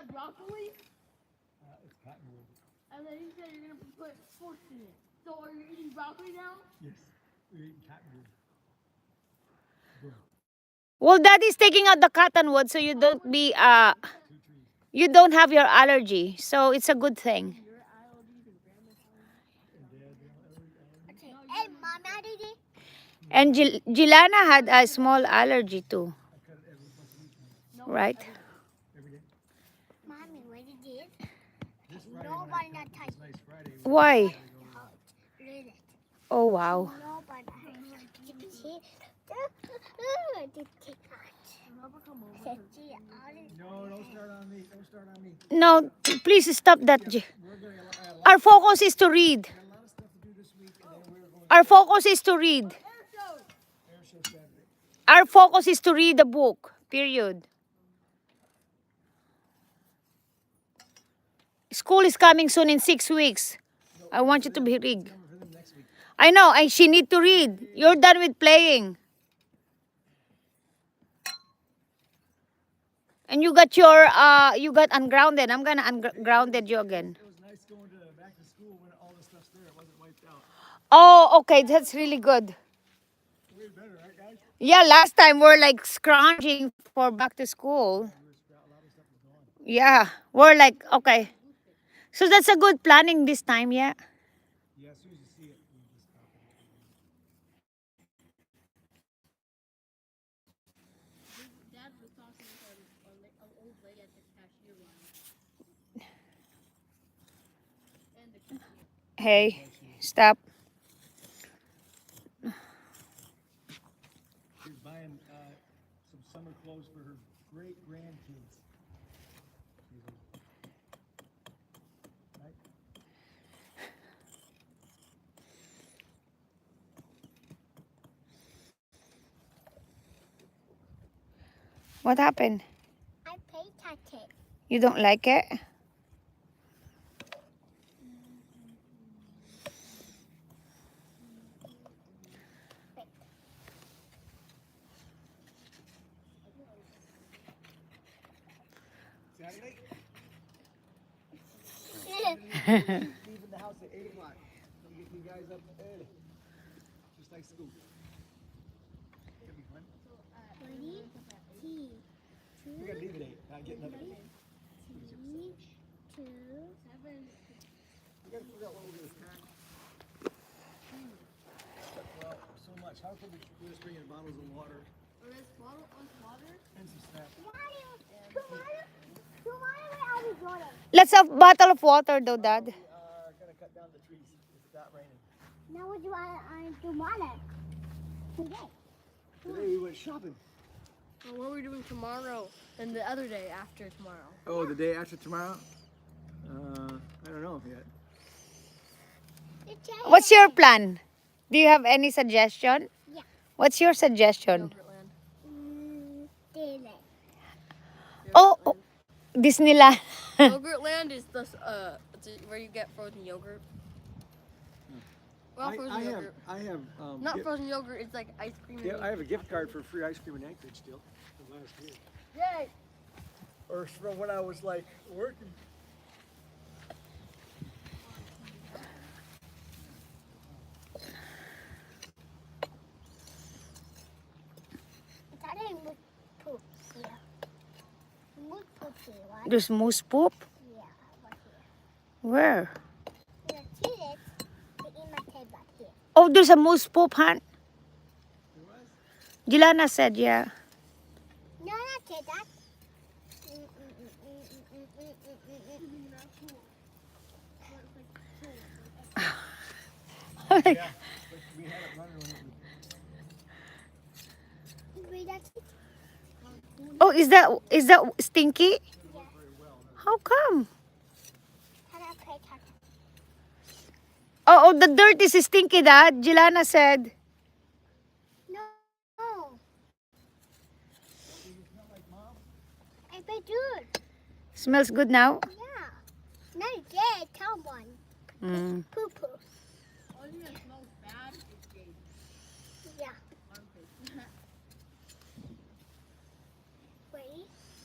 that broccoli? It's cottonwood. And then you said you're gonna put sports in it. So are you eating broccoli now? Yes, we're eating cottonwood. Well, Daddy's taking out the cottonwood so you don't be you don't have your allergy. So it's a good thing. Hey, Mom, allergy? And Gilana had a small allergy too. Right? Mommy, what is this? Nobody not touch Why? it. Oh wow. Nobody. You can see. No, don't start on me. Don't start on me. No, please stop that. Our focus is to read. Got a lot of stuff to do this week, and then we're going Our focus is to read. to air show Saturday. Our focus is to read the book. Period. School is coming soon in 6 weeks. I want you to be read. Coming for them next week. I know, and she need to read. You're done with playing. And you got ungrounded. I'm gonna ungrounded you again. It was nice going to back to school when all the stuff's there. It wasn't wiped out. Oh, okay, that's really good. Way better, right, guys? Yeah, last time we're like scrounging for back to school. A lot of stuff was gone. Yeah, we're like, okay. So that's a good planning this time, yeah? Yeah, as soon as you see it, you just stop it. Dad was talking to an old lady at the cashier line. And the cashier. Hey, stop. She's buying some summer clothes for her great grandkids. Right? What happened? I pay touch it. You don't like it? Saturday? Leaving the house at 8 o'clock. We'll get you guys up early. Just like school. It'll be fun. Ready? T. We gotta leave at 8. Not getting up at 8. Two. We gotta figure out what we're gonna pack. Well, so much. How come we just bring in bottles of water Or is bottle of water? and some snacks? Tomorrow I'll be Jordan. Let's have bottle of water though, Dad. We are gonna cut down the trees if it's not raining. Now what do I tomorrow? Today. Today we went shopping. Well, what are we doing tomorrow and the other day after tomorrow? Oh, the day after tomorrow? I don't know yet. What's your plan? Do you have any suggestion? Yeah. What's your suggestion? Yogurtland. Daylight. Oh, Disneyland. Yogurtland is where you get frozen yogurt. Well, frozen yogurt. I have, Not frozen yogurt. It's like ice cream. yeah, I have a gift card for free ice cream in Anchorage still from last year. Yay! Or from when I was like working. Today moose poop here. Moose poop here, right? There's moose poop? Yeah, right here. Where? The kids they eat my table here. Oh, there's a moose poop hunt. Gilana said, yeah. No, not say that. Yeah, but we had it running when it was Read that. Oh, is that stinky? How come? How do I pay touch? Oh, the dirt is stinky, Dad. Gilana said. No. I pay good. Smells good now? Yeah. Not dead. Tell one. Mm. Poo poo.